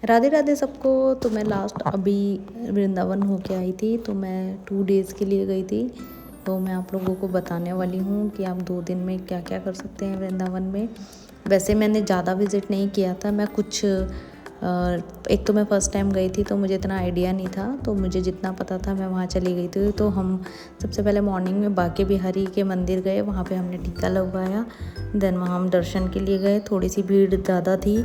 राधे राधे सबको। तो मैं लास्ट अभी वृंदावन होके आई थी, तो मैं 2 डेज़ के लिए गई थी। तो मैं आप लोगों को बताने वाली हूँ कि आप 2 दिन में क्या क्या कर सकते हैं वृंदावन में। वैसे मैंने ज़्यादा विज़िट नहीं किया था, मैं कुछ एक तो मैं फ़र्स्ट टाइम गई थी तो मुझे इतना आइडिया नहीं था, तो मुझे जितना पता था मैं वहाँ चली गई थी। तो हम सबसे पहले मॉर्निंग में बांके बिहारी के मंदिर गए, वहाँ पे हमने टीका लगवाया। देन वहाँ हम दर्शन के लिए गए, थोड़ी सी भीड़ ज़्यादा थी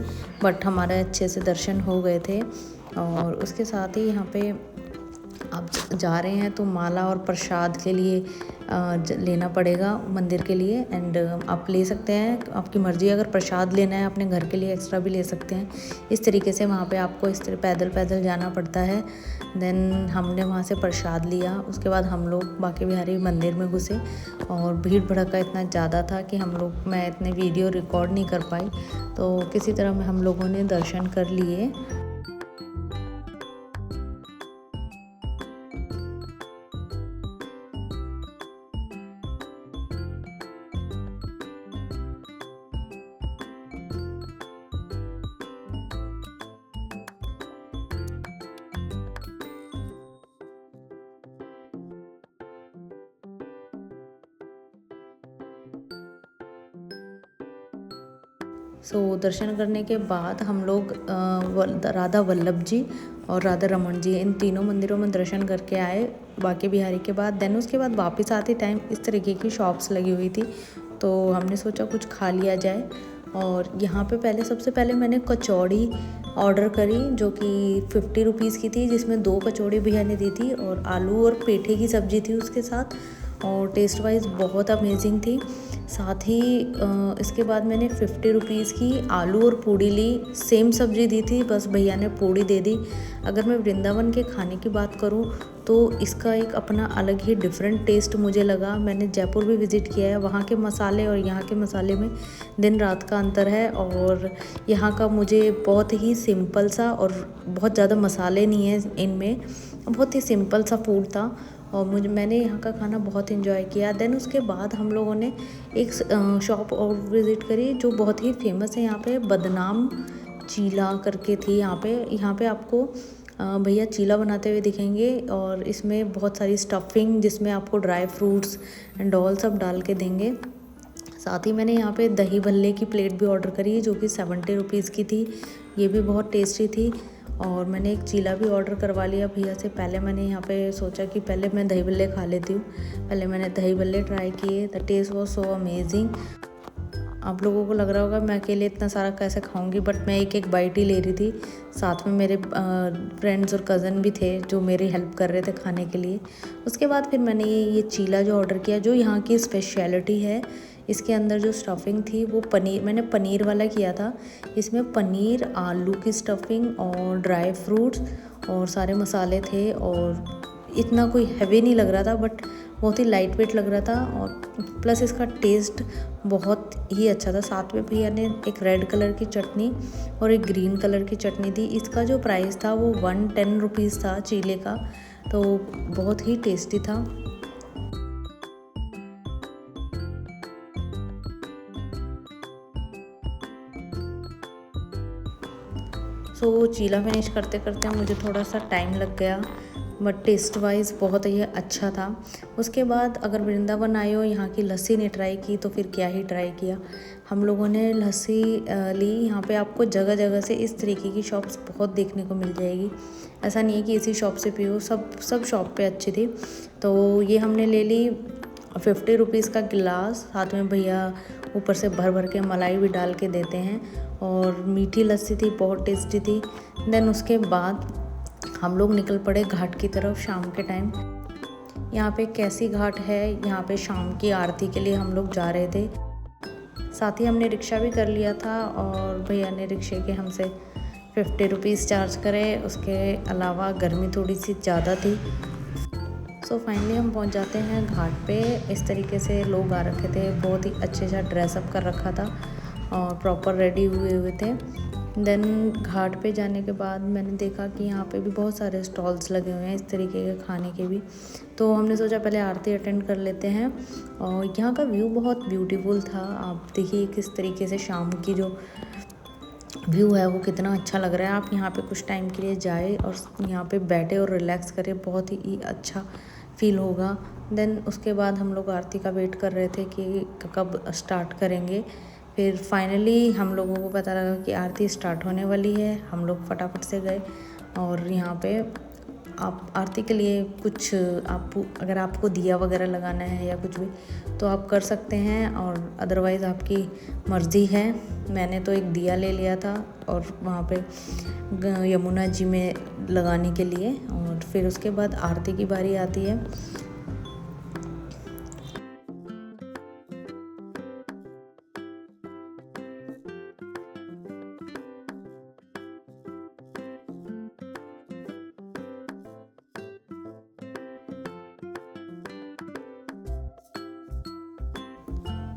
बट हमारे अच्छे से दर्शन हो गए थे। और उसके साथ ही यहाँ पे आप जा रहे हैं तो माला और प्रसाद के लिए लेना पड़ेगा मंदिर के लिए। एंड आप ले सकते हैं, आपकी मर्ज़ी, अगर प्रसाद लेना है अपने घर के लिए एक्स्ट्रा भी ले सकते हैं। इस तरीके से वहाँ पे आपको इस तरह पैदल पैदल जाना पड़ता है। देन हमने वहाँ से प्रसाद लिया, उसके बाद हम लोग बांके बिहारी मंदिर में घुसे और भीड़ भड़का इतना ज़्यादा था कि मैं इतने वीडियो रिकॉर्ड नहीं कर पाई। तो किसी तरह में हम लोगों ने दर्शन कर लिए। दर्शन करने के बाद हम लोग राधा वल्लभ जी और राधा रमन जी, इन तीनों मंदिरों में दर्शन करके आए बांके बिहारी के बाद। देन उसके बाद वापस आते टाइम इस तरीके की शॉप्स लगी हुई थी, तो हमने सोचा कुछ खा लिया जाए। और यहाँ पे सबसे पहले मैंने कचौड़ी ऑर्डर करी, जो कि 50 रुपीज़ की थी, जिसमें 2 कचौड़ी भैया ने दी थी और आलू और पेठे की सब्ज़ी थी उसके साथ। और टेस्ट वाइज बहुत अमेजिंग थी। साथ ही इसके बाद मैंने 50 रुपीज़ की आलू और पूड़ी ली, सेम सब्ज़ी दी थी, बस भैया ने पूड़ी दे दी। अगर मैं वृंदावन के खाने की बात करूँ तो इसका एक अपना अलग ही डिफरेंट टेस्ट मुझे लगा। मैंने जयपुर भी विज़िट किया है, वहाँ के मसाले और यहाँ के मसाले में दिन रात का अंतर है। और यहाँ का मुझे बहुत ही सिंपल सा, और बहुत ज़्यादा मसाले नहीं है इनमें, बहुत ही सिंपल सा फूड था और मैंने यहाँ का खाना बहुत इन्जॉय किया। देन उसके बाद हम लोगों ने एक शॉप और विज़िट करी जो बहुत ही फेमस है यहाँ पे, बदनाम चीला करके थी। यहाँ पे आपको भैया चीला बनाते हुए दिखेंगे और इसमें बहुत सारी स्टफिंग, जिसमें आपको ड्राई फ्रूट्स एंड ऑल सब डाल के देंगे। साथ ही मैंने यहाँ पे दही भल्ले की प्लेट भी ऑर्डर करी, जो कि 70 रुपीज़ की थी। ये भी बहुत टेस्टी थी। और मैंने एक चीला भी ऑर्डर करवा लिया भैया से। पहले मैंने यहाँ पे सोचा कि पहले मैं दही भल्ले खा लेती हूँ। पहले मैंने दही भल्ले ट्राई किए, the taste was so amazing. आप लोगों को लग रहा होगा मैं अकेले इतना सारा कैसे खाऊंगी, बट मैं एक एक बाइट ही ले रही थी। साथ में मेरे फ्रेंड्स और कज़न भी थे जो मेरी हेल्प कर रहे थे खाने के लिए। उसके बाद फिर मैंने ये चीला जो ऑर्डर किया, जो यहाँ की स्पेशलिटी है। इसके अंदर जो स्टफिंग थी वो मैंने पनीर वाला किया था। इसमें पनीर, आलू की स्टफिंग और ड्राई फ्रूट्स और सारे मसाले थे, और इतना कोई हैवी नहीं लग रहा था, बट बहुत ही लाइट वेट लग रहा था। और प्लस इसका टेस्ट बहुत ही अच्छा था। साथ में भैया ने एक रेड कलर की चटनी और एक ग्रीन कलर की चटनी दी। इसका जो प्राइस था वो 110 रुपीज़ था चीले का, तो बहुत ही टेस्टी था। चीला फिनिश करते करते मुझे थोड़ा सा टाइम लग गया, बट टेस्ट वाइज बहुत ही अच्छा था। उसके बाद अगर वृंदावन आए हो, यहाँ की लस्सी ने ट्राई की तो फिर क्या ही ट्राई किया। हम लोगों ने लस्सी ली। यहाँ पे आपको जगह जगह से इस तरीके की शॉप्स बहुत देखने को मिल जाएगी। ऐसा नहीं है कि इसी शॉप से पियो, सब शॉप पे अच्छी थी। तो ये हमने ले ली 50 रुपीज़ का गिलास। साथ में भैया ऊपर से भर भर के मलाई भी डाल के देते हैं, और मीठी लस्सी थी, बहुत टेस्टी थी। देन उसके बाद हम लोग निकल पड़े घाट की तरफ शाम के टाइम। यहाँ पे कैसी घाट है, यहाँ पे शाम की आरती के लिए हम लोग जा रहे थे। साथ ही हमने रिक्शा भी कर लिया था और भैया ने रिक्शे के हमसे 50 रुपीज़ चार्ज करे। उसके अलावा गर्मी थोड़ी सी ज़्यादा थी। फाइनली हम पहुँच जाते हैं घाट पे। इस तरीके से लोग आ रखे थे, बहुत ही अच्छे से ड्रेसअप कर रखा था और प्रॉपर रेडी हुए थे। देन घाट पे जाने के बाद मैंने देखा कि यहाँ पे भी बहुत सारे स्टॉल्स लगे हुए हैं इस तरीके के खाने के भी। तो हमने सोचा पहले आरती अटेंड कर लेते हैं। और यहाँ का व्यू बहुत ब्यूटीफुल था। आप देखिए किस तरीके से शाम की जो व्यू है वो कितना अच्छा लग रहा है। आप यहाँ पे कुछ टाइम के लिए जाए और यहाँ पे बैठे और रिलैक्स करें, बहुत ही अच्छा फील होगा। देन उसके बाद हम लोग आरती का वेट कर रहे थे कि कब स्टार्ट करेंगे। फिर फाइनली हम लोगों को पता लगा कि आरती स्टार्ट होने वाली है। हम लोग फटाफट से गए और यहाँ पे आप आरती के लिए कुछ अगर आपको दिया वगैरह लगाना है या कुछ भी तो आप कर सकते हैं, और अदरवाइज़ आपकी मर्ज़ी है। मैंने तो एक दिया ले लिया था और वहाँ पे यमुना जी में लगाने के लिए, और फिर उसके बाद आरती की बारी आती है।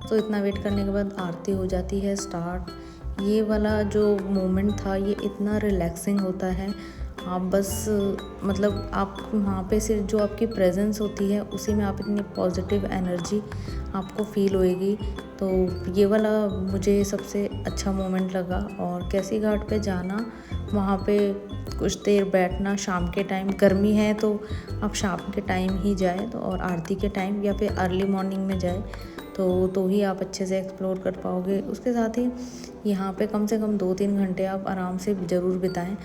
तो इतना वेट करने के बाद आरती हो जाती है स्टार्ट। ये वाला जो मोमेंट था ये इतना रिलैक्सिंग होता है। आप बस मतलब आप वहाँ पे सिर्फ जो आपकी प्रेजेंस होती है उसी में आप इतनी पॉजिटिव एनर्जी आपको फील होएगी। तो ये वाला मुझे सबसे अच्छा मोमेंट लगा। और कैसी घाट पे जाना, वहाँ पे कुछ देर बैठना, शाम के टाइम गर्मी है तो आप शाम के टाइम ही जाए तो, और आरती के टाइम या फिर अर्ली मॉर्निंग में जाए तो ही आप अच्छे से एक्सप्लोर कर पाओगे। उसके साथ ही यहाँ पे कम से कम 2-3 घंटे आप आराम से ज़रूर बिताएं।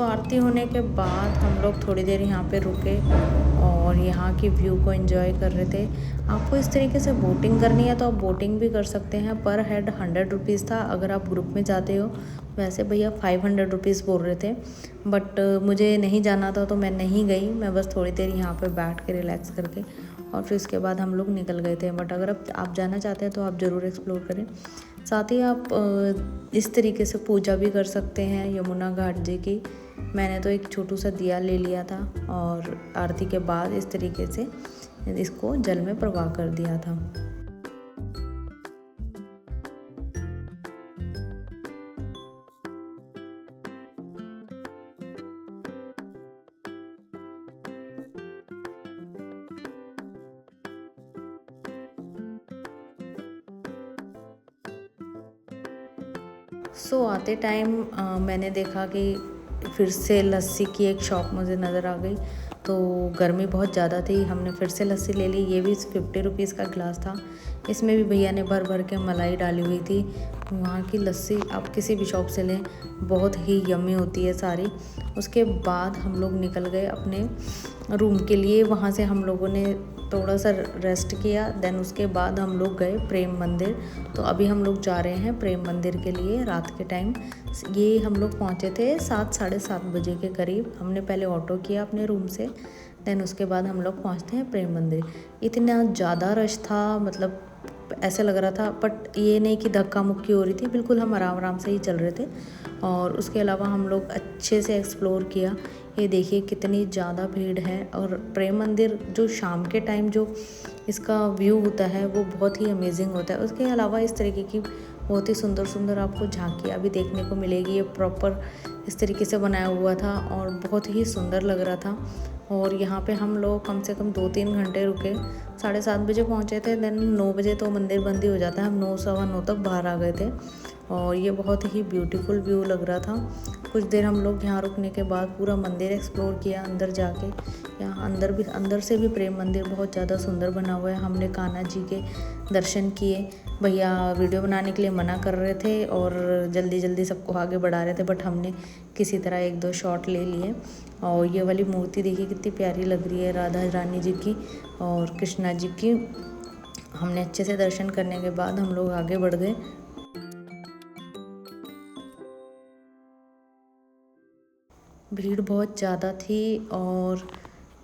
आरती होने के बाद हम लोग थोड़ी देर यहाँ पे रुके और यहाँ की व्यू को एंजॉय कर रहे थे। आपको इस तरीके से बोटिंग करनी है तो आप बोटिंग भी कर सकते हैं। पर हेड 100 रुपीज़ था अगर आप ग्रुप में जाते हो। वैसे भैया 500 रुपीज़ बोल रहे थे, बट मुझे नहीं जाना था तो मैं नहीं गई। मैं बस थोड़ी देर यहाँ पे बैठ के रिलैक्स करके और फिर उसके बाद हम लोग निकल गए थे। बट अगर आप जाना चाहते हैं तो आप ज़रूर एक्सप्लोर करें। साथ ही आप इस तरीके से पूजा भी कर सकते हैं यमुना घाट जी की। मैंने तो एक छोटू सा दिया ले लिया था और आरती के बाद इस तरीके से इसको जल में प्रवाह कर दिया था। आते टाइम मैंने देखा कि फिर से लस्सी की एक शॉप मुझे नज़र आ गई। तो गर्मी बहुत ज़्यादा थी, हमने फिर से लस्सी ले ली। ये भी 50 रुपीज़ का गिलास था। इसमें भी भैया ने भर भर के मलाई डाली हुई थी। वहाँ की लस्सी आप किसी भी शॉप से लें, बहुत ही यम्मी होती है सारी। उसके बाद हम लोग निकल गए अपने रूम के लिए। वहाँ से हम लोगों ने थोड़ा सा रेस्ट किया। देन उसके बाद हम लोग गए प्रेम मंदिर। तो अभी हम लोग जा रहे हैं प्रेम मंदिर के लिए रात के टाइम। ये हम लोग पहुँचे थे 7 साढ़े 7 बजे के करीब। हमने पहले ऑटो किया अपने रूम से, देन उसके बाद हम लोग पहुँचते हैं प्रेम मंदिर। इतना ज़्यादा रश था, मतलब ऐसे लग रहा था, बट ये नहीं कि धक्का मुक्की हो रही थी, बिल्कुल हम आराम आराम से ही चल रहे थे। और उसके अलावा हम लोग अच्छे से एक्सप्लोर किया। ये देखिए कितनी ज़्यादा भीड़ है। और प्रेम मंदिर जो शाम के टाइम जो इसका व्यू होता है वो बहुत ही अमेजिंग होता है। उसके अलावा इस तरीके की बहुत ही सुंदर सुंदर आपको झांकियाँ भी देखने को मिलेगी। ये प्रॉपर इस तरीके से बनाया हुआ था और बहुत ही सुंदर लग रहा था। और यहाँ पे हम लोग कम से कम 2-3 घंटे रुके। 7:30 बजे पहुँचे थे, देन 9 बजे तो मंदिर बंद ही हो जाता है। हम 9 सवा 9 तक बाहर आ गए थे और ये बहुत ही ब्यूटीफुल व्यू लग रहा था। कुछ देर हम लोग यहाँ रुकने के बाद पूरा मंदिर एक्सप्लोर किया अंदर जाके। यहाँ अंदर से भी प्रेम मंदिर बहुत ज़्यादा सुंदर बना हुआ है। हमने कान्हा जी के दर्शन किए। भैया वीडियो बनाने के लिए मना कर रहे थे और जल्दी जल्दी सबको आगे बढ़ा रहे थे, बट हमने किसी तरह 1-2 शॉट ले लिए। और ये वाली मूर्ति देखिए कितनी प्यारी लग रही है, राधा रानी जी की और कृष्णा जी की। हमने अच्छे से दर्शन करने के बाद हम लोग आगे बढ़ गए। भीड़ बहुत ज़्यादा थी और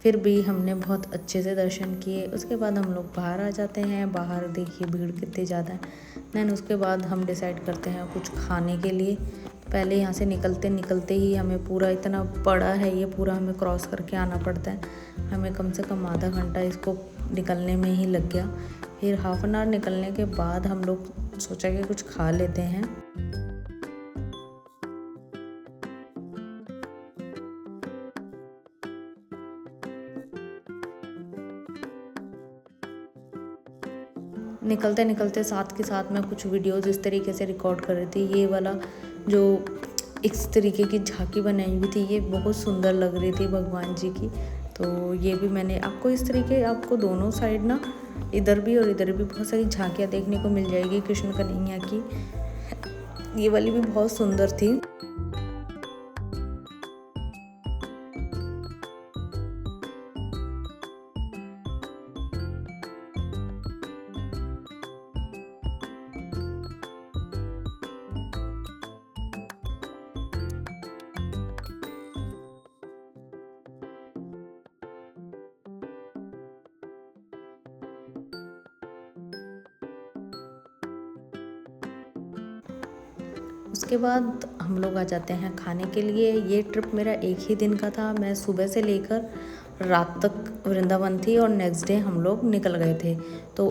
फिर भी हमने बहुत अच्छे से दर्शन किए। उसके बाद हम लोग बाहर आ जाते हैं। बाहर देखिए भीड़ कितनी ज़्यादा है। देन उसके बाद हम डिसाइड करते हैं कुछ खाने के लिए। पहले यहाँ से निकलते ही हमें पूरा इतना बड़ा है ये, पूरा हमें क्रॉस करके आना पड़ता है। हमें कम से कम आधा घंटा इसको निकलने में ही लग गया। फिर हाफ एन आवर निकलने के बाद हम लोग सोचा कि कुछ खा लेते हैं। निकलते साथ के साथ मैं कुछ वीडियोस इस तरीके से रिकॉर्ड कर रही थी। ये वाला जो इस तरीके की झांकी बनाई हुई थी ये बहुत सुंदर लग रही थी भगवान जी की, तो ये भी मैंने आपको इस तरीके आपको दोनों साइड ना इधर भी और इधर भी बहुत सारी झांकियाँ देखने को मिल जाएगी कृष्ण कन्हैया की। ये वाली भी बहुत सुंदर थी। उसके बाद हम लोग आ जाते हैं खाने के लिए। ये ट्रिप मेरा एक ही दिन का था। मैं सुबह से लेकर रात तक वृंदावन थी और नेक्स्ट डे हम लोग निकल गए थे। तो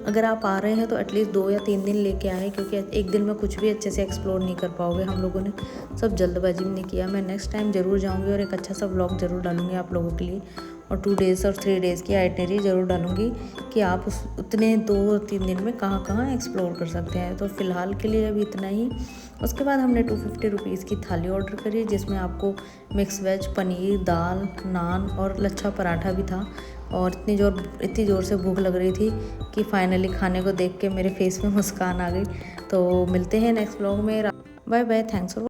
अगर आप आ रहे हैं तो एटलीस्ट 2 या 3 दिन लेके आए, क्योंकि एक दिन में कुछ भी अच्छे से एक्सप्लोर नहीं कर पाओगे। हम लोगों ने सब जल्दबाजी में किया। मैं नेक्स्ट टाइम ज़रूर जाऊँगी और एक अच्छा सा व्लॉग ज़रूर डालूँगी आप लोगों के लिए, और 2 डेज़ और 3 डेज़ की आइटनरी ज़रूर डालूँगी कि आप उतने 2-3 दिन में कहाँ कहाँ एक्सप्लोर कर सकते हैं। तो फ़िलहाल के लिए अभी इतना ही। उसके बाद हमने 250 रुपीज़ की थाली ऑर्डर करी, जिसमें आपको मिक्स वेज, पनीर, दाल, नान और लच्छा पराठा भी था। और इतनी ज़ोर से भूख लग रही थी कि फाइनली खाने को देख के मेरे फेस में मुस्कान आ गई। तो मिलते हैं नेक्स्ट व्लॉग में। Bye bye, thanks for